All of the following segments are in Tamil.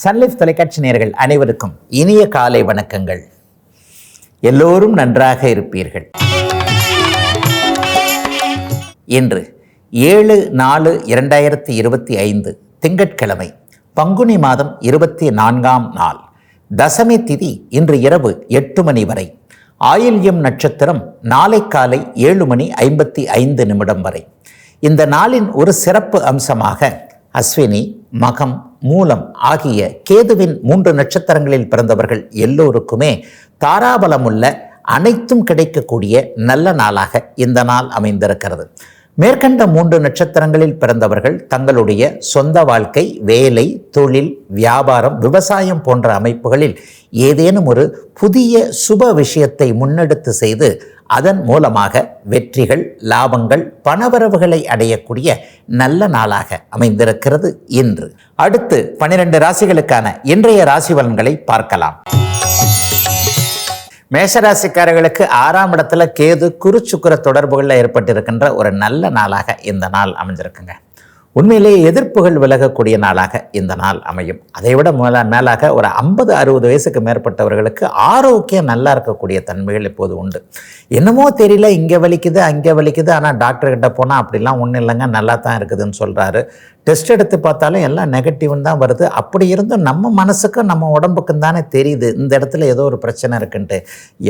சன்லைஃப் தொலைக்காட்சி நேயர்கள் அனைவருக்கும் இனிய காலை வணக்கங்கள். எல்லோரும் நன்றாக இருப்பீர்கள். இன்று 7/4/2025 திங்கட்கிழமை, பங்குனி மாதம் 24ஆம் நாள், தசமி திதி இன்று இரவு 8 மணி வரை, ஆயில்யம் நட்சத்திரம் நாளை காலை 7:55 வரை. இந்த நாளின் ஒரு சிறப்பு அம்சமாக அஸ்வினி, மகம், மூலம் ஆகிய கேதுவின் 3 நட்சத்திரங்களில் பிறந்தவர்கள் எல்லோருக்குமே தாராபலமுள்ள அனைத்தும் கிடைக்கக்கூடிய நல்ல நாளாக இந்த நாள் அமைந்திருக்கிறது. மேற்கண்ட 3 நட்சத்திரங்களில் பிறந்தவர்கள் தங்களுடைய சொந்த வாழ்க்கை, வேலை, தொழில், வியாபாரம், விவசாயம் போன்ற அமைப்புகளில் ஏதேனும் ஒரு புதிய சுப விஷயத்தை முன்னெடுத்து செய்து அதன் மூலமாக வெற்றிகள், லாபங்கள், பணவரவுகளை அடையக்கூடிய நல்ல நாளாக அமைந்திருக்கிறது இன்று. அடுத்து 12 ராசிகளுக்கான இன்றைய ராசி பலன்களை பார்க்கலாம். மேஷராசிக்காரர்களுக்கு 6ஆம் இடத்துல கேது குரு சுக்கிர தொடர்புகளில் ஏற்பட்டிருக்கின்ற ஒரு நல்ல நாளாக இந்த நாள் அமைஞ்சிருக்குங்க. உண்மையிலேயே எதிர்ப்புகள் விலகக்கூடிய நாளாக இந்த நாள் அமையும். அதைவிட மேலாக ஒரு 50-60 வயசுக்கு மேற்பட்டவர்களுக்கு ஆரோக்கியம் நல்லா இருக்கக்கூடிய தன்மைகள் இப்போது உண்டு. என்னமோ தெரியல, இங்கே வலிக்குது அங்கே வலிக்குது, ஆனால் டாக்டர்கிட்ட போனால் அப்படிலாம் ஒன்றும் இல்லைங்க, நல்லா தான் இருக்குதுன்னு சொல்கிறாரு. டெஸ்ட் எடுத்து பார்த்தாலும் எல்லாம் நெகட்டிவ்னு தான் வருது. அப்படி இருந்தும் நம்ம மனசுக்கும் நம்ம உடம்புக்கும் தானே தெரியுது இந்த இடத்துல ஏதோ ஒரு பிரச்சனை இருக்குன்ட்டு.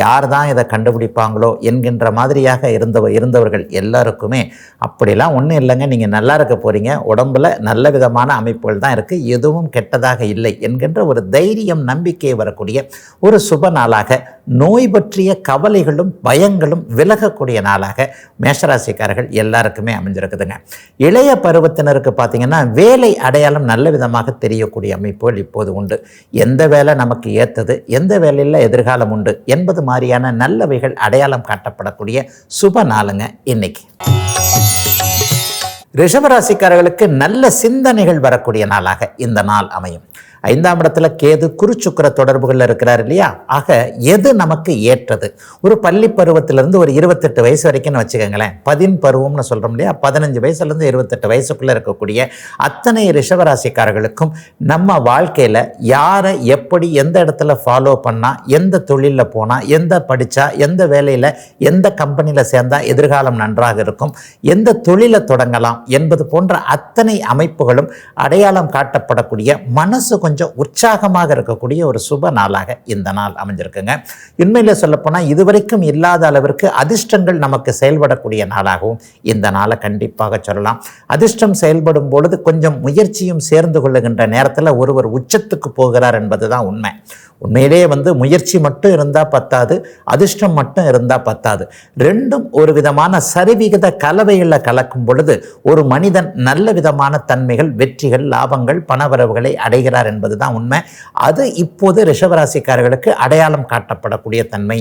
யார் தான் இதை கண்டுபிடிப்பாங்களோ என்கின்ற மாதிரியாக இருந்தவர்கள் எல்லாருக்குமே அப்படிலாம் ஒன்றும் இல்லைங்க, நீங்கள் நல்லா இருக்க போகிறீங்க, உடம்புல நல்ல விதமான அமைப்புகள் தான் இருக்குது, எதுவும் கெட்டதாக இல்லை என்கின்ற ஒரு தைரியம், நம்பிக்கை வரக்கூடிய ஒரு சுப நாளாக, நோய் பற்றிய கவலைகளும் பயங்களும் விலகக்கூடிய நாளாக மேஷராசிக்காரர்கள் எல்லாருக்குமே அமைஞ்சிருக்குதுங்க. இளைய பருவத்தினருக்கு பார்த்தீங்கன்னா வேலை அடையாளம் நல்ல விதமாக தெரியக்கூடிய அமைப்புகள் இப்போது உண்டு. எந்த வேலை நமக்கு ஏற்றது, எந்த வேலையில் எதிர்காலம் உண்டு என்பது மாதிரியான நல்லவைகள் அடையாளம் காட்டப்படக்கூடிய சுப நாளுங்க இன்னைக்கு. ரிஷபராசிக்காரர்களுக்கு நல்ல சிந்தனைகள் வரக்கூடிய நாளாக இந்த நாள் அமையும். 5ஆம் இடத்துல கேது குரு சுக்கிர தொடர்புகளில் இருக்கிறார் இல்லையா? ஆக எது நமக்கு ஏற்றது, ஒரு பள்ளி பருவத்திலிருந்து ஒரு 28 வயசு வரைக்கும்னு வச்சுக்கோங்களேன், 10 பருவம்னு சொல்கிறோம் இல்லையா, 15 வயசுலேருந்து 28 வயசுக்குள்ளே இருக்கக்கூடிய அத்தனை ரிஷபராசிக்காரர்களுக்கும் நம்ம வாழ்க்கையில் யாரை எப்படி எந்த இடத்துல ஃபாலோ பண்ணால், எந்த தொழிலில் போனால், எந்த படித்தா, எந்த வேலையில், எந்த கம்பெனியில் சேர்ந்தால் எதிர்காலம் நன்றாக இருக்கும், எந்த தொழிலை தொடங்கலாம் என்பது போன்ற அத்தனை அமைப்புகளும் அடையாளம் காட்டப்படக்கூடிய, மனசு கொஞ்சம் உற்சாகமாக இருக்கக்கூடிய ஒரு சுப நாளாக இந்த நாள் அமைஞ்சிருக்குங்க. உண்மையில் சொல்லப்போனால் இதுவரைக்கும் இல்லாத அளவிற்கு அதிர்ஷ்டங்கள் நமக்கு செயல்படக்கூடிய நாளாகவும் இந்த நாளை கண்டிப்பாக சொல்லலாம். அதிர்ஷ்டம் செயல்படும் பொழுது கொஞ்சம் முயற்சியும் சேர்ந்து கொள்ளுகின்ற நேரத்தில் ஒருவர் உச்சத்துக்கு போகிறார் என்பது தான் உண்மை. உண்மையிலேயே முயற்சி மட்டும் இருந்தால் பத்தாது, அதிர்ஷ்டம் மட்டும் இருந்தால் பத்தாது. ரெண்டும் ஒரு விதமான சரிவிகித கலவையில் கலக்கும் பொழுது ஒரு மனிதன் நல்ல விதமான தன்மைகள், வெற்றிகள், லாபங்கள், பணவரவுகளை அடைகிறார் என்பது தான் உண்மை. அது இப்போது ரிஷபராசிக்காரர்களுக்கு அடையாளம் காட்டப்படக்கூடிய தன்மை.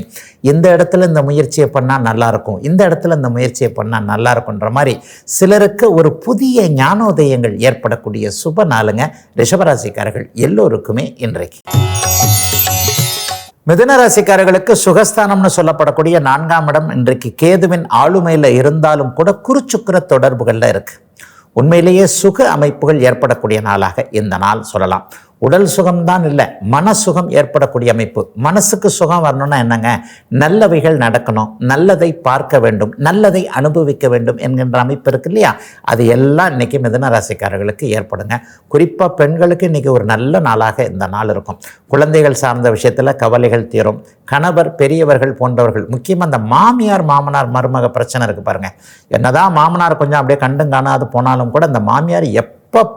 இந்த இடத்துல இந்த முயற்சியை பண்ணால் நல்லாயிருக்கும், இந்த இடத்துல இந்த முயற்சியை பண்ணால் நல்லா இருக்குன்ற மாதிரி சிலருக்கு ஒரு புதிய ஞானோதயங்கள் ஏற்படக்கூடிய சுப நாளுங்க ரிஷபராசிக்காரர்கள் எல்லோருக்குமே இன்றைக்கு. மிதுன ராசிக்காரர்களுக்கு சுகஸ்தானம்னு சொல்லப்படக்கூடிய 4ஆம் இடம் இன்றைக்கு கேதுவின் ஆளுமையில் இருந்தாலும் கூட குரு சுக்கிர தொடர்புகளில் இருக்குது. உண்மையிலேயே சுக அமைப்புகள் ஏற்படக்கூடிய நாளாக இந்த நாள் சொல்லலாம். உடல் சுகம்தான் இல்லை, மன சுகம் ஏற்படக்கூடிய அமைப்பு. மனசுக்கு சுகம் வரணும்னா என்னங்க, நல்லவைகள் நடக்கணும், நல்லதை பார்க்க வேண்டும், நல்லதை அனுபவிக்க வேண்டும் என்கின்ற அமைப்பு இருக்கு இல்லையா? அது எல்லாம் இன்னைக்கு மிதுன ராசிக்காரர்களுக்கு ஏற்படுங்க. குறிப்பாக பெண்களுக்கு இன்னைக்கு ஒரு நல்ல நாளாக இந்த நாள் இருக்கும். குழந்தைகள் சார்ந்த விஷயத்தில் கவலைகள் தீரும். கணவர், பெரியவர்கள் போன்றவர்கள், முக்கியமாக அந்த மாமியார் மாமனார் மருமக பிரச்சனை இருக்குது பாருங்கள். என்னதான் மாமனார் கொஞ்சம் அப்படியே கண்டும் காணாது போனாலும் கூட அந்த மாமியார்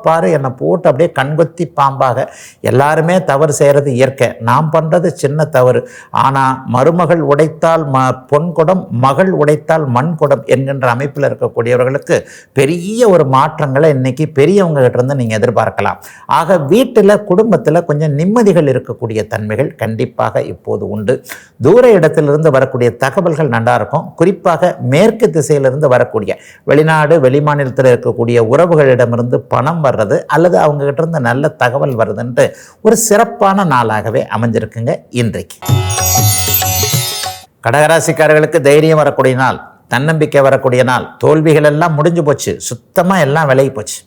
பாரு என்னை போட்டு அப்படியே கண்கொத்தி பாம்பாக, எல்லாருமே தவறு செய்கிறது இயற்கை, நாம் பண்ணுறது சின்ன தவறு, ஆனால் மருமகள் உடைத்தால் பொன்குடம், மகள் உடைத்தால் மண் குடம் என்கின்ற அமைப்பில் இருக்கக்கூடியவர்களுக்கு பெரிய ஒரு மாற்றங்களை இன்னைக்கு பெரியவங்க கிட்ட இருந்து நீங்கள் எதிர்பார்க்கலாம். ஆக வீட்டில், குடும்பத்தில் கொஞ்சம் நிம்மதிகள் இருக்கக்கூடிய தன்மைகள் கண்டிப்பாக இப்போது உண்டு. தூர இடத்திலிருந்து வரக்கூடிய தகவல்கள் நல்லா இருக்கும். குறிப்பாக மேற்கு திசையிலிருந்து வரக்கூடிய, வெளிநாடு, வெளிமாநிலத்தில் இருக்கக்கூடிய உறவுகளிடமிருந்து பணம் வர்றது அல்லது அவங்க கிட்ட இருந்து நல்ல தகவல் வருதுன்ட்டு ஒரு சிறப்பான நாளாகவே அமைஞ்சிருக்குங்க இன்றைக்கு. கடகராசிக்காரர்களுக்கு தைரியம் வரக்கூடிய நாள், தன்னம்பிக்கை வரக்கூடிய நாள். தோல்விகள் எல்லாம் முடிஞ்சு போச்சு, சுத்தமாக எல்லாம் விலகி போச்சு.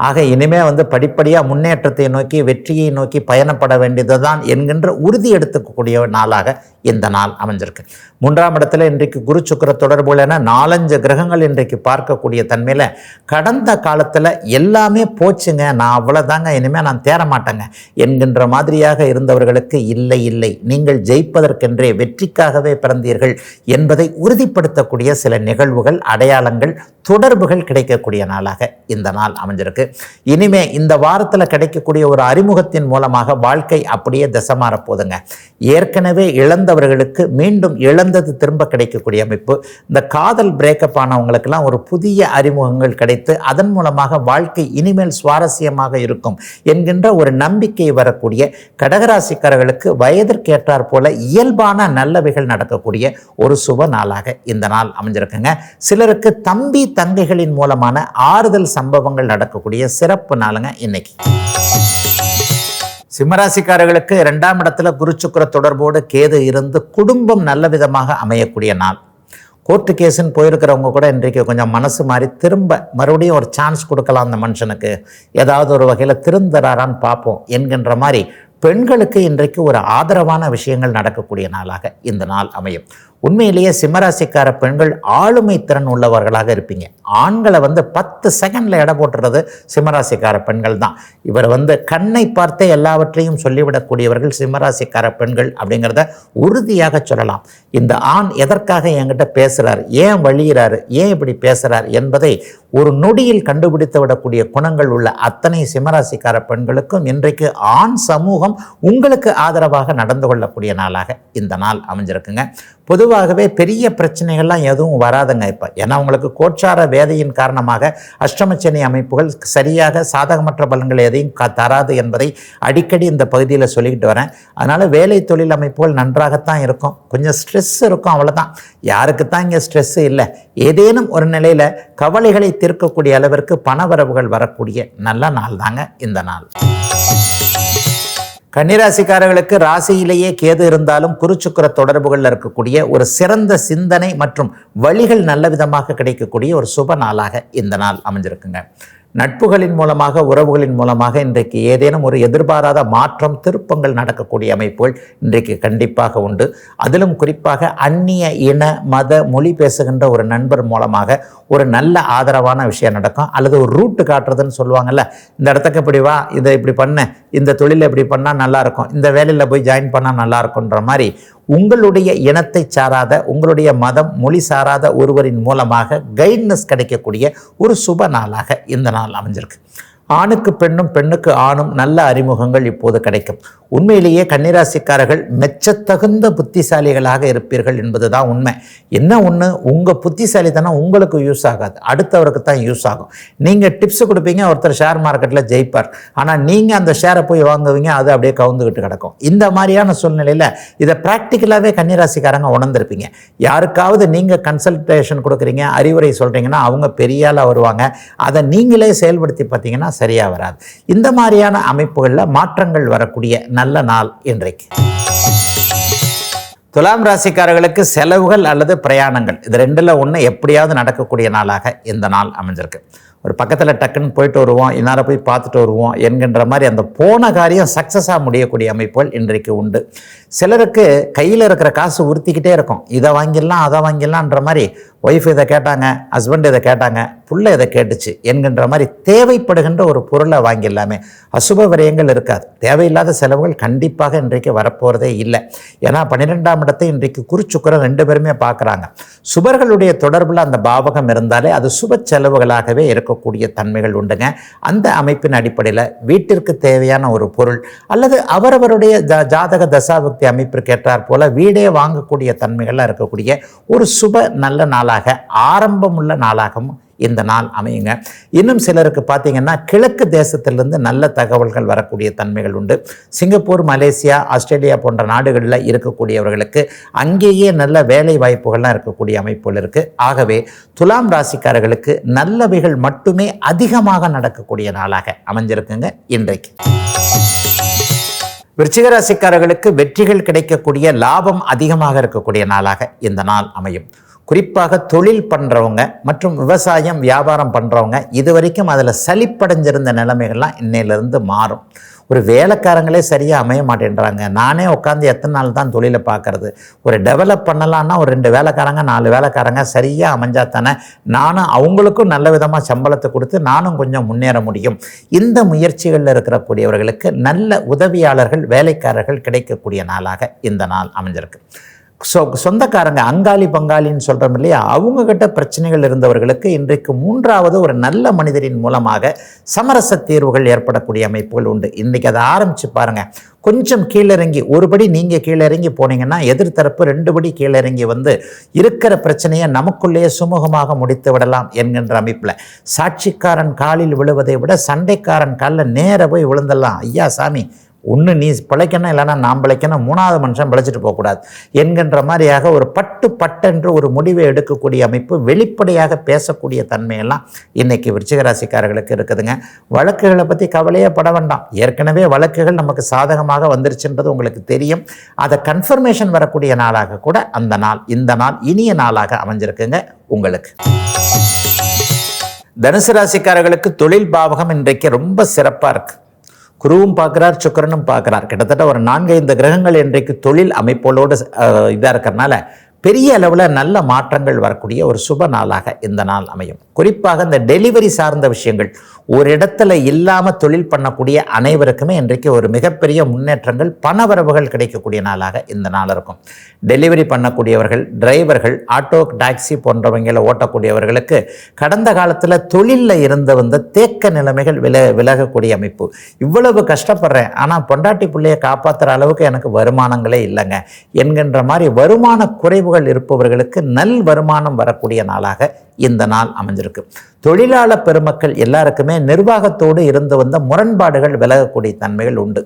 ஆக இனிமே படிப்படியாக முன்னேற்றத்தை நோக்கி வெற்றியை நோக்கி பயணப்பட வேண்டியதுதான் என்கின்ற உறுதி எடுத்துக்கக்கூடிய நாளாக இந்த நாள் அமைஞ்சிருக்கு. 3ஆம் இடத்துல இன்றைக்கு குரு சுக்கிர தொடர்புல 4-5 கிரகங்கள் இன்றைக்கு பார்க்கக்கூடிய தன்மையில் கடந்த காலத்தில் எல்லாமே போச்சுங்க, நான் அவ்வளோதாங்க, இனிமேல் நான் தேர மாட்டேங்க என்கின்ற மாதிரியாக இருந்தவர்களுக்கு இல்லை இல்லை, நீங்கள் ஜெயிப்பதற்கென்றே வெற்றிக்காகவே பிறந்தீர்கள் என்பதை உறுதிப்படுத்தக்கூடிய சில நிகழ்வுகள், அடையாளங்கள், தொடர்புகள் கிடைக்கக்கூடிய நாளாக இந்த நாள் அமைஞ்சிருக்கு. இனிமே இந்த வாரத்தில் கிடைக்கக்கூடிய ஒரு அறிமுகத்தின் மூலமாக வாழ்க்கை அப்படியே திசை மாற போதுங்க. ஏற்கனவே இழந்தவர்களுக்கு மீண்டும் இழந்தது திரும்ப கிடைக்கக்கூடிய அமைப்பு. இந்த காதல் பிரேக்கப் ஆனவங்களுக்கெல்லாம் ஒரு புதிய அறிமுகங்கள் கிடைத்து அதன் மூலமாக வாழ்க்கை இனிமேல் சுவாரஸ்யமாக இருக்கும் என்கின்ற ஒரு நம்பிக்கை வரக்கூடிய கடகராசிக்காரர்களுக்கு வயதிற்கேற்றாற் போல இயல்பான நல்லவைகள் நடக்கக்கூடிய ஒரு சுப நாளாக இந்த நாள் அமைஞ்சிருக்குங்க. சிலருக்கு தம்பி தங்கைகளின் மூலமான ஆறுதல் சம்பவங்கள் நடக்கக்கூடிய சிறப்பு நாளுங்க இன்னைக்கு. சிம்மராசிக்காரர்களுக்கு 2ஆம் இடத்துல குரு சுக்கிர தொடர்போடு கேது இருந்து குடும்பம் நல்ல விதமாக அமையக்கூடிய நாள். கோர்ட்டு கேஸுன்னு போயிருக்கிறவங்க கூட இன்றைக்கு கொஞ்சம் மனசு மாறி திரும்ப மறுபடியும் ஒரு சான்ஸ் கொடுக்கலாம் அந்த மனுஷனுக்கு, ஏதாவது ஒரு வகையில் திருந்துறாரான்னு பார்ப்போம் என்கின்ற மாதிரி பெண்களுக்கு இன்றைக்கு ஒரு ஆதரவான விஷயங்கள் நடக்கக்கூடிய நாளாக இந்த நாள் அமையும். உண்மையிலேயே சிம்மராசிக்கார பெண்கள் ஆளுமை திறன் உள்ளவர்களாக இருப்பீங்க. ஆண்களை 10 செகண்டில் எடை போட்டுறது சிம்மராசிக்கார பெண்கள் தான். இவர் கண்ணை பார்த்தே எல்லாவற்றையும் சொல்லிவிடக்கூடியவர்கள் சிம்மராசிக்கார பெண்கள் அப்படிங்கிறத உறுதியாக சொல்லலாம். இந்த ஆண் எதற்காக என்கிட்ட பேசுகிறார், ஏன் வழியிறாரு, ஏன் இப்படி பேசுகிறார் என்பதை ஒரு நொடியில் கண்டுபிடித்து விடக்கூடிய குணங்கள் உள்ள அத்தனை சிம்மராசிக்கார பெண்களுக்கும் இன்றைக்கு ஆண் சமூகம் உங்களுக்கு ஆதரவாக நடந்து கொள்ளக்கூடிய நாளாக இந்த நாள் அமைஞ்சிருக்குங்க. பொதுவாகவே பெரிய பிரச்சனைகள்லாம் எதுவும் வராதுங்க இப்போ. ஏன்னா உங்களுக்கு கோச்சார வேதையின் காரணமாக அஷ்டமச்சனி அமைப்புகள் சரியாக சாதகமற்ற பலன்கள் எதையும் தராது என்பதை அடிக்கடி இந்த பகுதியில் சொல்லிக்கிட்டு வரேன். அதனால் வேலை தொழில் அமைப்புகள் நன்றாகத்தான் இருக்கும், கொஞ்சம் ஸ்ட்ரெஸ் இருக்கும், அவ்வளோதான். யாருக்குத்தான் இங்கே ஸ்ட்ரெஸ்ஸு இல்லை. ஏதேனும் ஒரு நிலையில் கவலைகளை தீர்க்கக்கூடிய அளவிற்கு பணவரவுகள் வரக்கூடிய நல்ல நாள் தாங்க இந்த நாள். கன்னிராசிக்காரர்களுக்கு ராசியிலேயே கேது இருந்தாலும் குரு சுக்கிர தொடர்புகளில் இருக்கக்கூடிய ஒரு சிறந்த சிந்தனை மற்றும் வழிகள் நல்ல விதமாக கிடைக்கக்கூடிய ஒரு சுப நாளாக இந்த நாள் அமைஞ்சிருக்குங்க. நட்புகளின் மூலமாக, உறவுகளின் மூலமாக இன்றைக்கு ஏதேனும் ஒரு எதிர்பாராத மாற்றம், திருப்பங்கள் நடக்கக்கூடிய அமைப்புகள் இன்றைக்கு கண்டிப்பாக உண்டு. அதிலும் குறிப்பாக அந்நிய இன மத மொழி பேசுகின்ற ஒரு நண்பர் மூலமாக ஒரு நல்ல ஆதரவான விஷயம் நடக்கும். அல்லது ஒரு ரூட்டு காட்டுறதுன்னு சொல்லுவாங்கள்ல, இந்த இடத்துக்கு இப்படி வா, இதை இப்படி பண்ண, இந்த தொழிலை இப்படி பண்ணால் நல்லாயிருக்கும், இந்த வேலையில் போய் ஜாயின் பண்ணால் நல்லாயிருக்குன்ற மாதிரி உங்களுடைய இனத்தை சாராத, உங்களுடைய மதம் மொழி சாராத ஒருவரின் மூலமாக கைட்னஸ் கிடைக்கக்கூடிய ஒரு சுப நாளாக இந்த நாள் அமைஞ்சிருக்கு. ஆணுக்கு பெண்ணும் பெண்ணுக்கு ஆணும் நல்ல அறிமுகங்கள் இப்போது கிடைக்கும். உண்மையிலேயே கன்னிராசிக்காரர்கள் மெச்சத்தகுந்த புத்திசாலிகளாக இருப்பீர்கள் என்பதுதான் உண்மை. என்ன ஒன்று, உங்கள் புத்திசாலித்தனம் உங்களுக்கு யூஸ் ஆகாது, அடுத்தவருக்கு தான் யூஸ் ஆகும். நீங்கள் டிப்ஸ் கொடுப்பீங்க, ஒருத்தர் ஷேர் மார்க்கெட்டில் ஜெயிப்பார், ஆனால் நீங்கள் அந்த ஷேரை போய் வாங்குவீங்க, அது அப்படியே கவுந்துக்கிட்டு கிடக்கும். இந்த மாதிரியான சூழ்நிலையில் இதை ப்ராக்டிக்கலாகவே கன்னிராசிக்காரங்க உணர்ந்திருப்பீங்க. யாருக்காவது நீங்கள் கன்சல்டேஷன் கொடுக்குறீங்க, அறிவுரை சொல்கிறீங்கன்னா அவங்க பெரியால் வருவாங்க. அதை நீங்களே செயல்படுத்தி பார்த்தீங்கன்னா சரியா வராது. இந்த மாதிரியான அமைப்புகளில் மாற்றங்கள் வரக்கூடிய நல்ல நாள் இன்றைக்கு. துலாம் ராசிக்காரர்களுக்கு செலவுகள் அல்லது பிரயாணங்கள், இது 2ல் 1 எப்படியாவது நடக்கக்கூடிய நாளாக இந்த நாள் அமைஞ்சிருக்கு. ஒரு பக்கத்தில் டக்குன்னு போயிட்டு வருவோம், இன்னாரை போய் பார்த்துட்டு வருவோம் என்கின்ற மாதிரி அந்த போன காரியம் சக்ஸஸாக முடியக்கூடிய அமைப்புகள் இன்றைக்கு உண்டு. சிலருக்கு கையில் இருக்கிற காசு உறுத்திக்கிட்டே இருக்கும், இதை வாங்கிடலாம் அதை வாங்கிடலான்ற மாதிரி. ஒய்ஃப் இதை கேட்டாங்க, ஹஸ்பண்ட் இதை கேட்டாங்க, புள்ள இதை கேட்டுச்சு என்கின்ற மாதிரி தேவைப்படுகின்ற ஒரு பொருளை வாங்கிடலாமே. அசுப விரயங்கள் இருக்காது, தேவையில்லாத செலவுகள் கண்டிப்பாக இன்றைக்கு வரப்போகிறதே இல்லை. ஏன்னா 12ஆம் இடத்தை இன்றைக்கு குரு சுக்கிரன் 2 பேருமே பார்க்குறாங்க. சுபர்களுடைய தொடர்பில் அந்த பாவகம் இருந்தாலே அது சுப செலவுகளாகவே இருக்கக்கூடிய தன்மைகள் உண்டுங்க. அந்த அமைப்பின் அடிப்படையில் வீட்டிற்கு தேவையான ஒரு பொருள் அல்லது அவரவருடைய ஜாதக தசாபக்தி அமைப்பிற்கு ஏற்றாற் போல வீடே வாங்கக்கூடிய தன்மைகள்லாம் இருக்கக்கூடிய ஒரு சுப நல்ல நாளாக, ஆரம்பமுள்ள நாளாகவும் இந்த நாள் அமையுங்க. இன்னும் சிலருக்கு பார்த்தீங்கன்னா கிழக்கு தேசத்திலிருந்து நல்ல தகவல்கள் வரக்கூடிய தன்மைகள் உண்டு. சிங்கப்பூர், மலேசியா, ஆஸ்திரேலியா போன்ற நாடுகளில் இருக்கக்கூடியவர்களுக்கு அங்கேயே நல்ல வேலை வாய்ப்புகள்லாம் இருக்கக்கூடிய அமைப்புகள் இருக்குது. ஆகவே துலாம் ராசிக்காரர்களுக்கு நல்லவைகள் மட்டுமே அதிகமாக நடக்கக்கூடிய நாளாக அமைஞ்சிருக்குங்க இன்றைக்கு. விருச்சிக ராசிக்காரர்களுக்கு வெற்றிகள் கிடைக்கக்கூடிய, லாபம் அதிகமாக இருக்கக்கூடிய நாளாக இந்த நாள் அமையும். குறிப்பாக தொழில் பண்ணுறவங்க மற்றும் விவசாயம் வியாபாரம் பண்ணுறவங்க இது வரைக்கும் அதில் சலிப்படைஞ்சிருந்த நிலைமைகள்லாம் இன்னையிலிருந்து மாறும். ஒரு வேலைக்காரங்களே சரியாக அமைய மாட்டேன்றாங்க. நானே உட்காந்து எத்தனை நாள் தான் தொழிலை பார்க்குறது? ஒரு டெவலப் பண்ணலான்னா ஒரு 2 வேலைக்காரங்க 4 வேலைக்காரங்க சரியாக அமைஞ்சா தானே நானும் அவங்களுக்கும் நல்ல விதமாக சம்பளத்தை கொடுத்து நானும் கொஞ்சம் முன்னேற முடியும். இந்த முயற்சிகளில் இருக்கக்கூடியவர்களுக்கு நல்ல உதவியாளர்கள் வேலைக்காரர்கள் கிடைக்கக்கூடிய நாளாக இந்த நாள் அமைஞ்சிருக்கு. சொந்தக்காரங்க அங்காளி பங்காளின்னு சொல்கிறோம் இல்லையா, அவங்கக்கிட்ட பிரச்சனைகள் இருந்தவர்களுக்கு இன்றைக்கு 3வது ஒரு நல்ல மனிதரின் மூலமாக சமரச தீர்வுகள் ஏற்படக்கூடிய அமைப்புகள் உண்டு. இன்றைக்கி அதை ஆரம்பித்து பாருங்கள். கொஞ்சம் கீழிறங்கி ஒருபடி நீங்கள் கீழிறங்கி போனீங்கன்னா எதிர்த்தரப்பு 2 படி கீழிறங்கி வந்து இருக்கிற பிரச்சனையை நமக்குள்ளேயே சுமூகமாக முடித்து விடலாம் என்கின்ற அமைப்பில் சாட்சிக்காரன் காலில் விழுவதை விட சண்டைக்காரன் காலில் நேர போய் விழுந்துடலாம். ஐயா சாமி, ஒன்று நீ பிழைக்கணும், இல்லைன்னா நான் பிழைக்கணும், 3வது மனுஷன் பிழைச்சிட்டு போகக்கூடாது என்கின்ற மாதிரியாக ஒரு பட்டென்று ஒரு முடிவை எடுக்கக்கூடிய அமைப்பு, வெளிப்படையாக பேசக்கூடிய தன்மையெல்லாம் இன்றைக்கி விருச்சிக ராசிக்காரர்களுக்கு இருக்குதுங்க. வழக்குகளை பற்றி கவலையே பட வேண்டாம். ஏற்கனவே வழக்குகள் நமக்கு சாதகமாக வந்துருச்சுன்றது உங்களுக்கு தெரியும். அதை கன்ஃபர்மேஷன் வரக்கூடிய நாளாக கூட இந்த நாள் இனிய நாளாக அமைஞ்சிருக்குங்க உங்களுக்கு. தனுசு ராசிக்காரர்களுக்கு தொழில் பாவகம் இன்றைக்கு ரொம்ப சிறப்பாக இருக்குது. குருவும் பார்க்குறார், சுக்கிரனும் பார்க்குறார். கிட்டத்தட்ட ஒரு 4-5 கிரகங்கள் இன்றைக்கு தொழில் அமைப்புகளோடு இதாக இருக்கிறனால பெரிய அளவில் நல்ல மாற்றங்கள் வரக்கூடிய ஒரு சுப நாளாக இந்த நாள் அமையும். குறிப்பாக இந்த டெலிவரி சார்ந்த விஷயங்கள், ஒரு இடத்துல இல்லாமல் தொழில் பண்ணக்கூடிய அனைவருக்குமே இன்றைக்கு ஒரு மிகப்பெரிய முன்னேற்றங்கள், பணவரவுகள் கிடைக்கக்கூடிய நாளாக இந்த நாள் இருக்கும். டெலிவரி பண்ணக்கூடியவர்கள், டிரைவர்கள், ஆட்டோ டாக்ஸி போன்றவங்களை ஓட்டக்கூடியவர்களுக்கு கடந்த காலத்தில் தொழிலில் இருந்து வந்த தேக்க நிலைமைகள் விலகக்கூடிய அமைப்பு. இவ்வளவு கஷ்டப்படுறேன், ஆனால் பொண்டாட்டி பிள்ளையை காப்பாற்றுற அளவுக்கு எனக்கு வருமானங்களே இல்லைங்க என்கின்ற மாதிரி வருமான குறைவுகள் இருப்பவர்களுக்கு நல் வருமானம் வரக்கூடிய நாளாக இந்த நாள் அமைஞ்சிருக்கு. தொழிலாளர் பெருமக்கள் எல்லாருக்குமே நிர்வாகத்தோடு இருந்து வந்த முரண்பாடுகள் விலகக்கூடிய தன்மைகள் உண்டு.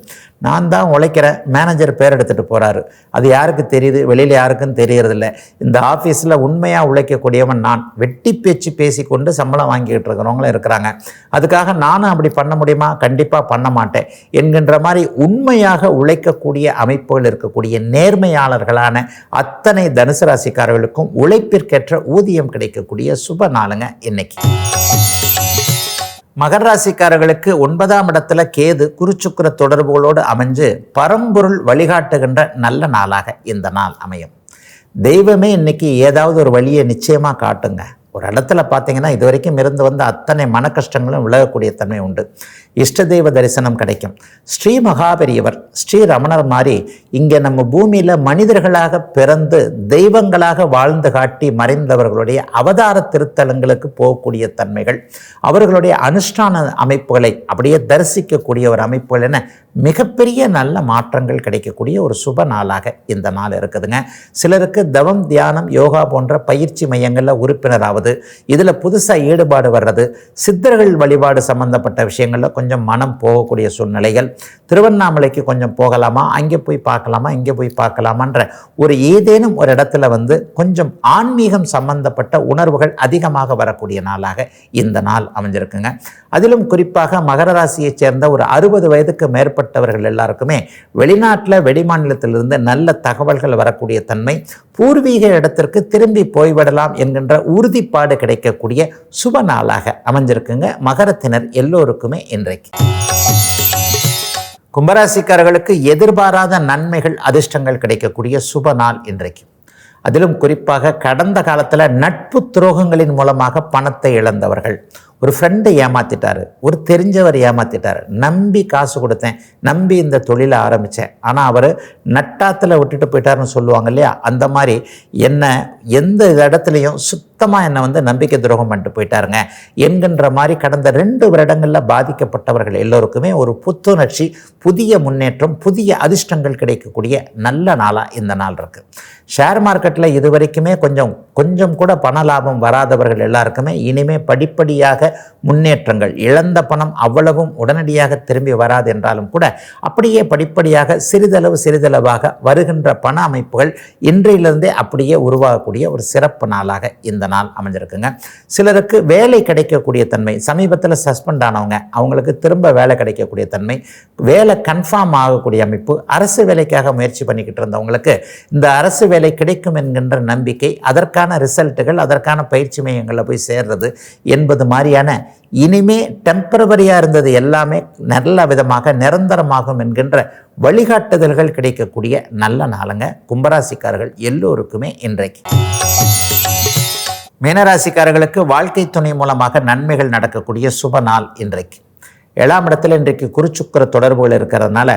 நான் தான் உழைக்கிறேன், மேனேஜர் பேர் எடுத்துகிட்டு போகிறாரு, அது யாருக்கு தெரியுது? வெளியில் யாருக்கும் தெரியறதில்ல. இந்த ஆஃபீஸில் உண்மையாக உழைக்கக்கூடியவன் நான், வெட்டி பேச்சு பேசிக்கொண்டு சம்பளம் வாங்கிக்கிட்டு இருக்கிறவங்களும் இருக்கிறாங்க. அதுக்காக நானும் அப்படி பண்ண முடியுமா? கண்டிப்பாக பண்ண மாட்டேன் என்கின்ற மாதிரி உண்மையாக உழைக்கக்கூடிய அமைப்புகள் இருக்கக்கூடிய நேர்மையாளர்களான அத்தனை தனுசு ராசிக்காரர்களுக்கும் உழைப்பிற்கேற்ற ஊதியம் கிடைக்கக்கூடிய சுப நாளுங்க இன்னைக்கு. மகர ராசிக்காரர்களுக்கு 9ஆம் இடத்துல கேது குருச்சுக்கிர தொடர்புகளோடு அமைஞ்சு பரம்பொருள் வழிகாட்டுகின்ற நல்ல நாளாக இந்த நாள் அமையும். தெய்வமே இன்னைக்கு ஏதாவது ஒரு வழியை நிச்சயமாக காட்டுங்க. ஒரு இடத்துல பார்த்தீங்கன்னா இது வரைக்கும் இருந்து வந்த அத்தனை மன கஷ்டங்களும் விலகக்கூடிய தன்மை உண்டு. இஷ்ட தெய்வ தரிசனம் கிடைக்கும். ஸ்ரீ மகாபெரியவர், ஸ்ரீ ரமணர் மாதிரி இங்கே நம்ம பூமியில் மனிதர்களாக பிறந்து தெய்வங்களாக வாழ்ந்து காட்டி மறைந்தவர்களுடைய அவதார திருத்தலங்களுக்கு போகக்கூடிய தன்மைகள், அவர்களுடைய அனுஷ்டான அமைப்புகளை அப்படியே தரிசிக்கக்கூடிய ஒரு அமைப்புகள் என மிகப்பெரிய நல்ல மாற்றங்கள் கிடைக்கக்கூடிய ஒரு சுப நாளாக இந்த நாள் இருக்குதுங்க. சிலருக்கு தவம், தியானம், யோகா போன்ற பயிற்சி மையங்களில் உறுப்பினராவது, இதில் புதுசாக ஈடுபாடு வர்றது, சித்தர்கள் வழிபாடு சம்பந்தப்பட்ட விஷயங்களில் கொஞ்சம் மனம் போகக்கூடிய சூழ்நிலைகள், திருவண்ணாமலைக்கு கொஞ்சம் போகலாமா, அங்கே போய் பார்க்கலாமா, இங்கே போய் பார்க்கலாமான்ற ஒரு ஏதேனும் ஒரு இடத்துல கொஞ்சம் ஆன்மீகம் சம்பந்தப்பட்ட உணர்வுகள் அதிகமாக வரக்கூடிய நாளாக இந்த நாள் அமைஞ்சிருக்குங்க. அதிலும் குறிப்பாக மகர ராசியைச் சேர்ந்த ஒரு 60 வயதுக்கு மேற்பட்டவர்கள் எல்லாருக்குமே வெளிநாட்டில் வெளிமாநிலத்திலிருந்து நல்ல தகவல்கள் வரக்கூடிய தன்மை, பூர்வீக இடத்திற்கு திரும்பி போய்விடலாம் என்கின்ற உறுதிப்பாடு கிடைக்கக்கூடிய சுப நாளாக அமைஞ்சிருக்குங்க மகரத்தினர் எல்லோருக்குமே இன்றைக்கு. கும்பராசிக்காரர்களுக்கு எதிர்பாராத நன்மைகள், அதிர்ஷ்டங்கள் கிடைக்கக்கூடிய சுப நாள் இன்றைக்கு. அதிலும் குறிப்பாக கடந்த காலத்தில் நட்பு துரோகங்களின் மூலமாக பணத்தை இழந்தவர்கள், ஒரு ஃப்ரெண்டை ஏமாத்திட்டாரு, ஒரு தெரிஞ்சவர் ஏமாத்திட்டார், நம்பி காசு கொடுத்தேன், நம்பி இந்த தொழிலை ஆரம்பித்தேன், ஆனால் அவர் நட்டாத்தில் விட்டுட்டு போயிட்டாருன்னு சொல்லுவாங்க இல்லையா, அந்த மாதிரி என்னை எந்த இடத்துலையும் சுத்தமாக என்னை நம்பிக்கை துரோகம் பண்ணிட்டு போயிட்டாருங்க என்கின்ற மாதிரி கடந்த 2 வருடங்களில் பாதிக்கப்பட்டவர்கள் எல்லோருக்குமே ஒரு புத்துணர்ச்சி, புதிய முன்னேற்றம், புதிய அதிர்ஷ்டங்கள் கிடைக்கக்கூடிய நல்ல நாளாக இந்த நாள் இருக்குது. ஷேர் மார்க்கெட்டில் இது வரைக்குமே கொஞ்சம் கூட பண லாபம் வராதவர்கள் எல்லாருக்குமே இனிமேல் படிப்படியாக முன்னேற்றங்கள். இழந்த பணம் அவ்வளவும் உடனடியாக திரும்பி வராது என்றாலும் கூட அப்படியே படிப்படியாக சிறிதளவாக வருகின்ற பண அமைப்புகள் இன்றையிலிருந்தே அப்படியே உருவாகக்கூடிய ஒரு சிறப்பு நாளாக இந்த நாள் அமைஞ்சிருக்குங்க. சிலருக்கு வேலை கிடைக்கக்கூடிய தன்மை, சமீபத்தில் சஸ்பெண்ட் ஆனவங்க அவங்களுக்கு திரும்ப வேலை கிடைக்கக்கூடிய தன்மை, வேலை கன்ஃபார்ம் ஆகக்கூடிய அமைப்பு, அரசு வேலைக்காக முயற்சி பண்ணிக்கிட்டு இருந்தவங்களுக்கு இந்த அரசு வேலை கிடைக்கும் என்கின்ற நம்பிக்கை, அதற்கான ரிசல்ட்டுகள், அதற்கான பயிற்சி மையங்களில் போய் சேர்றது என்பது மாதிரியான இனிமே டெம்பரவரியாக இருந்தது எல்லாமே நல்ல விதமாக நிரந்தரமாகும் என்கின்ற வழிகாட்டுதல்கள் கிடைக்கக்கூடிய நல்ல நாளுங்க கும்பராசிக்காரர்கள் எல்லோருக்குமே இன்றைக்கு. மீனராசிக்காரர்களுக்கு வாழ்க்கை துணை மூலமாக நன்மைகள் நடக்கக்கூடிய சுப நாள் இன்றைக்கு. 7ஆம் இடத்தில் இன்றைக்கு குருச்சுக்கிர தொடர்புகள் இருக்கிறதுனால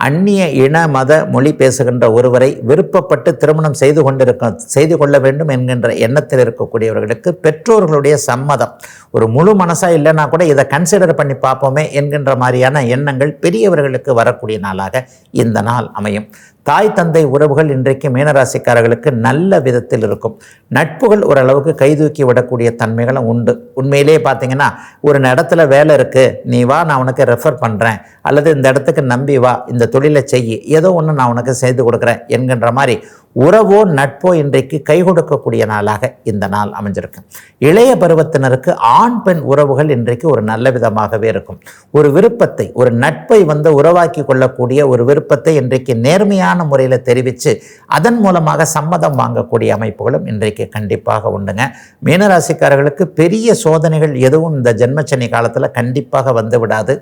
அந்நிய இன மத மொழி பேசுகின்ற ஒருவரை விருப்பப்பட்டு திருமணம் செய்து கொள்ள வேண்டும் என்கின்ற எண்ணத்தில் இருக்கக்கூடியவர்களுக்கு பெற்றோர்களுடைய சம்மதம், ஒரு முழு மனசாக இல்லைன்னா கூட இதை கன்சிடர் பண்ணி பார்ப்போமே என்கின்ற மாதிரியான எண்ணங்கள் பெரியவர்களுக்கு வரக்கூடிய நாளாக இந்த நாள் அமையும். தாய் தந்தை உறவுகள் இன்றைக்கு மீனராசிக்காரர்களுக்கு நல்ல விதத்தில் இருக்கும். நட்புகள் ஓரளவுக்கு கைதூக்கி விடக்கூடிய தன்மைகளும் உண்டு. உண்மையிலேயே பார்த்தீங்கன்னா ஒரு இடத்துல வேலை இருக்குது, நீ வா நான் உனக்கு ரெஃபர் பண்ணுறேன், அல்லது இந்த இடத்துக்கு நம்பி வா, இந்த தொழிலை செய்யி, ஏதோ ஒன்று நான் உனக்கு செய்து கொடுக்குறேன் என்கின்ற மாதிரி உறவோ நட்போ இன்றைக்கு கை கொடுக்கக்கூடிய நாளாக இந்த நாள் அமைஞ்சிருக்கு. இளைய பருவத்தினருக்கு ஆண் பெண் உறவுகள் இன்றைக்கு ஒரு நல்ல விதமாகவே இருக்கும். ஒரு விருப்பத்தை, ஒரு நட்பை உருவாக்கி கொள்ளக்கூடிய ஒரு விருப்பத்தை இன்றைக்கு நேர்மையான முறையில் தெரிவித்து அதன் மூலமாக சம்மதம் வாங்கக்கூடிய அமைப்புகளும் இன்றைக்கு கண்டிப்பாக உண்டுங்க. மீனராசிக்காரர்களுக்கு பெரிய சோதனைகள் எதுவும் இந்த ஜென்மச்சனி காலத்தில் கண்டிப்பாக வந்து விடாது.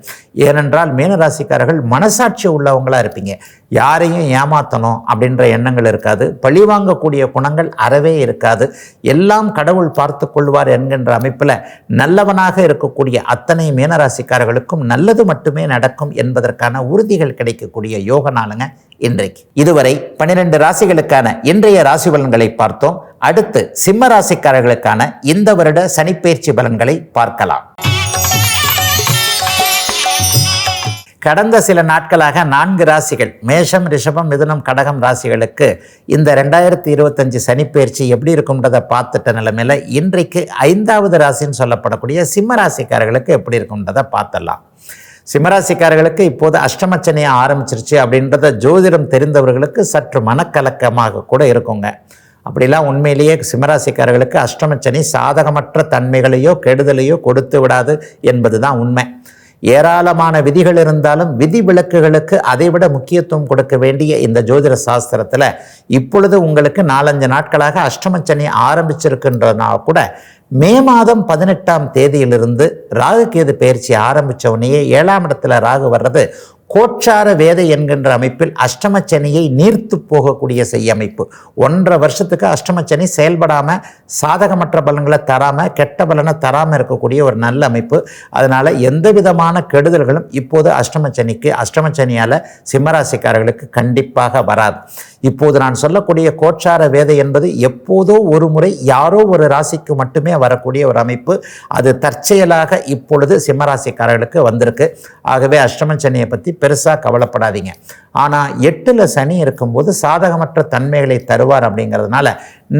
ஏனென்றால் மீனராசிக்காரர்கள் மனசாட்சி உள்ளவங்களாக இருப்பீங்க. யாரையும் ஏமாற்றணும் அப்படின்ற எண்ணங்கள் இருக்காது. பழிவாங்கக்கூடிய குணங்கள் அறவே இருக்காது. எல்லாம் கடவுள் பார்த்து கொள்வார் என்கின்ற அமைப்பில் நல்லவனாக இருக்கக்கூடிய அத்தனை மீனராசிக்காரர்களுக்கும் நல்லது மட்டுமே நடக்கும் என்பதற்கான உறுதிகள் கிடைக்கக்கூடிய யோக நாளுங்க இன்றைக்கு. இதுவரை 12 ராசிகளுக்கான இன்றைய ராசி பலன்களை பார்த்தோம். அடுத்து சிம்ம ராசிக்காரர்களுக்கான இந்த வருட சனிப்பெயர்ச்சி பலன்களை பார்க்கலாம். கடந்த சில நாட்களாக 4 ராசிகள் மேஷம், ரிஷபம், மிதுனம், கடகம் ராசிகளுக்கு இந்த 2025 சனிப்பெயர்ச்சி எப்படி இருக்கும்ன்றதை பார்த்துட்ட நிலைமையில் இன்றைக்கு 5வது ராசின்னு சொல்லப்படக்கூடிய சிம்ம ராசிக்காரர்களுக்கு எப்படி இருக்கும்ன்றதை பார்த்துடலாம். சிம்மராசிக்காரர்களுக்கு இப்போது அஷ்டமச்சனியை ஆரம்பிச்சிருச்சு அப்படின்றத ஜோதிடம் தெரிந்தவர்களுக்கு சற்று மனக்கலக்கமாக கூட இருக்குங்க. அப்படிலாம் உண்மையிலேயே சிம்மராசிக்காரர்களுக்கு அஷ்டமச்சனி சாதகமற்ற தன்மைகளையோ கெடுதலையோ கொடுத்து விடாது என்பது தான் உண்மை. ஏராளமான விதிகள் இருந்தாலும் விதி விலக்குகளுக்கு அதைவிட முக்கியத்துவம் கொடுக்க வேண்டிய இந்த ஜோதிட சாஸ்திரத்தில் இப்பொழுது உங்களுக்கு 4-5 நாட்களாக அஷ்டமச்சனி ஆரம்பிச்சிருக்கின்றனா கூட மே மாதம் 18ஆம் தேதியிலிருந்து ராகு கேது பயிற்சி ஆரம்பித்த உடனேயே 7ஆம் இடத்துல ராகு வர்றது கோச்சார வேதை என்கின்ற அமைப்பில் அஷ்டமச்சனியை நீர்த்து போகக்கூடிய அமைப்பு. 1.5 வருஷத்துக்கு அஷ்டமச்சனி செயல்படாமல் சாதகமற்ற பலன்களை தராமல் கெட்ட பலனை தராமல் இருக்கக்கூடிய ஒரு நல்ல அமைப்பு. அதனால் எந்த விதமான கெடுதல்களும் இப்போது அஷ்டமச்சனியால் சிம்மராசிக்காரர்களுக்கு கண்டிப்பாக வராது. இப்போது நான் சொல்லக்கூடிய கோச்சார வேதை என்பது எப்போதோ ஒரு முறை யாரோ ஒரு ராசிக்கு மட்டுமே வரக்கூடிய ஒரு அமைப்பு. அது தற்செயலாக இப்பொழுது சிம்மராசிக்காரர்களுக்கு வந்திருக்கு. ஆகவே அஷ்டமச்சனியை பற்றி பெருசாக கவலைப்படாதீங்க. ஆனால் 8ல் சனி இருக்கும்போது சாதகமற்ற தன்மைகளை தருவார். அப்படிங்கிறதுனால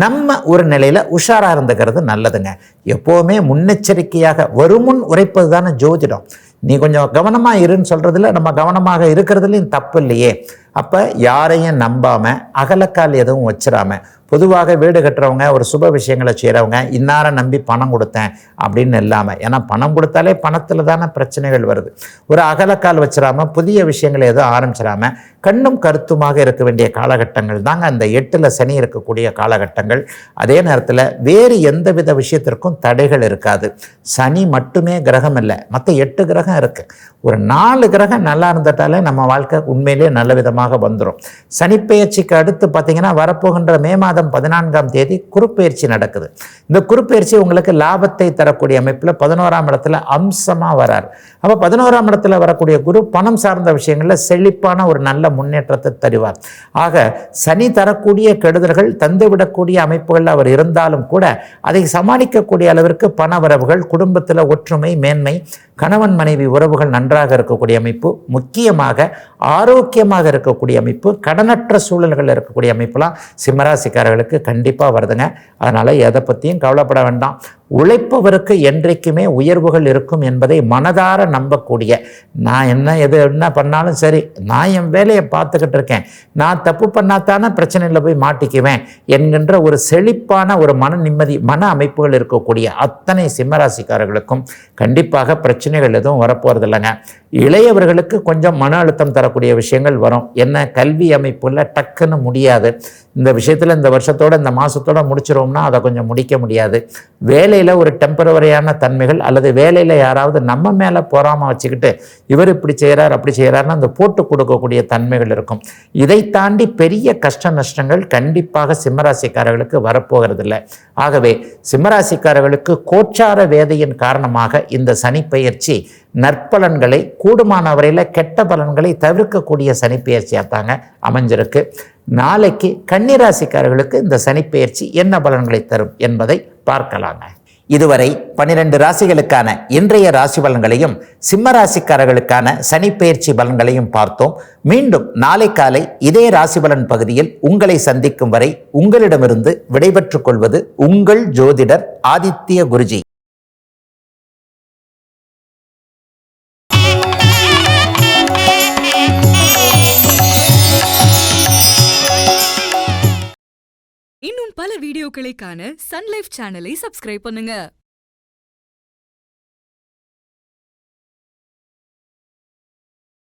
நம்ம ஒரு நிலையில் உஷாராக இருந்துக்கிறது நல்லதுங்க. எப்போவுமே முன்னெச்சரிக்கையாக வருமுன் உரைப்பது தானே ஜோதிடம். நீ கொஞ்சம் கவனமாக இருன்னு சொல்கிறதுல நம்ம கவனமாக இருக்கிறதுலையும் தப்பு இல்லையே. அப்போ யாரையும் நம்பாமல் அகலக்கால் எதுவும் வச்சிடாம, பொதுவாக வீடு கட்டுறவங்க ஒரு சுப விஷயங்களை செய்கிறவங்க இன்னார நம்பி பணம் கொடுத்தேன் அப்படின்னு இல்லாமல், ஏன்னா பணம் கொடுத்தாலே பணத்தில் தானே பிரச்சனைகள் வருது. ஒரு அகலக்கால் வச்சிடாமல் புதிய விஷயங்களை எதுவும் ஆரம்பிச்சிடாமல் கண்ணும் கருத்துமாக இருக்க வேண்டிய காலகட்டங்கள் தாங்க அந்த 8ல் சனி இருக்கக்கூடிய காலகட்டங்கள். அதே நேரத்தில் வேறு எந்தவித விஷயத்திற்கும் தடைகள் இருக்காது. சனி மட்டுமே கிரகம் இல்லை, மற்ற 8 கிரகம் இருக்குது. ஒரு 4 கிரகம் நல்லா இருந்துட்டாலே நம்ம வாழ்க்கை உண்மையிலே நல்ல விதமாக வந்துடும். சனிப்பெயர்ச்சிக்கு அடுத்து பார்த்தீங்கன்னா வரப்போகின்ற மே மாதம் 14ஆம் தேதி குருப்பெயர்ச்சி நடக்குது. இந்த குருப்பெயர்ச்சி உங்களுக்கு லாபத்தை தரக்கூடிய அமைப்பில் 11ஆம் இடத்துல அம்சமாக வரார். அப்போ 11ஆம் இடத்துல வரக்கூடிய குரு பணம் சார்ந்த விஷயங்களில் செழிப்பான ஒரு நல்ல முன்னேற்றத்தை தருவார். ஆக சனி தரக்கூடிய கெடுதல்கள் தந்துவிடக்கூடிய அமைப்புகள் அவர் இருந்தாலும் கூட அதை சமாளிக்கக்கூடிய அளவிற்கு பண வரவுகள், குடும்பத்தில் ஒற்றுமை, மேன்மை, கணவன் மனைவி உறவுகள் நன்றாக இருக்கக்கூடிய அமைப்பு, முக்கியமாக ஆரோக்கியமாக இருக்கக்கூடிய அமைப்பு, கடனற்ற சூழல்கள் இருக்கக்கூடிய அமைப்புலாம் சிம்மராசிக்காரர்களுக்கு கண்டிப்பாக வருதுங்க. அதனால் எதை பற்றியும் கவலைப்பட வேண்டாம். உழைப்பவருக்கு என்றைக்குமே உயர்வுகள் இருக்கும் என்பதை மனதார நம்பக்கூடிய, நான் என்ன பண்ணாலும் சரி, நான் என் வேலையை பார்த்துக்கிட்டு இருக்கேன், நான் தப்பு பண்ணாதானே பிரச்சனையில் போய் மாட்டிக்குவேன் என்கின்ற ஒரு செழிப்பான ஒரு மன நிம்மதி, மன அமைப்புகள் இருக்கக்கூடிய அத்தனை சிம்மராசிக்காரர்களுக்கும் கண்டிப்பாக பிரச்சனைகள் எதுவும் வரப்போகிறது இல்லைங்க. இளையவர்களுக்கு கொஞ்சம் மன அழுத்தம் தரக்கூடிய விஷயங்கள் வரும். என்ன, கல்வி அமைப்புல டக்குன்னு முடியாது, இந்த விஷயத்தில் இந்த வருஷத்தோட இந்த மாதத்தோட முடிச்சிரோம்னா அதை கொஞ்சம் முடிக்க முடியாது. வேலையில் ஒரு டெம்பரவரியான தன்மைகள், அல்லது வேலையில் யாராவது நம்ம மேலே பொறாமல் வச்சுக்கிட்டு இவர் இப்படி செய்கிறார் அப்படி செய்கிறாருன்னு அந்த போட்டு கொடுக்கக்கூடிய தன்மைகள் இருக்கும். இதை தாண்டி பெரிய கஷ்ட நஷ்டங்கள் கண்டிப்பாக சிம்மராசிக்காரர்களுக்கு வரப்போகிறது இல்லை. ஆகவே சிம்மராசிக்காரர்களுக்கு கோச்சார வேதையின் காரணமாக இந்த சனி பெயர்ச்சி நற்பலன்களை, கூடுமான வரையில் கெட்ட பலன்களை தவிர்க்கக்கூடிய சனிப்பெயர்ச்சியாக தாங்க அமைஞ்சிருக்கு. நாளைக்கு கன்னிராசிக்காரர்களுக்கு இந்த சனிப்பெயர்ச்சி என்ன பலன்களை தரும் என்பதை பார்க்கலாங்க. இதுவரை 12 ராசிகளுக்கான இன்றைய ராசி பலன்களையும் சிம்ம ராசிக்காரர்களுக்கான சனிப்பெயர்ச்சி பலன்களையும் பார்த்தோம். மீண்டும் நாளை காலை இதே ராசி பலன் பகுதியில் உங்களை சந்திக்கும் வரை உங்களிடமிருந்து விடைபெற்றுக் கொள்வது உங்கள் ஜோதிடர் ஆதித்ய குருஜி. இன்னும் பல வீடியோக்களை காண சன் லைஃப் சேனலை சப்ஸ்கிரைப் பண்ணுங்க.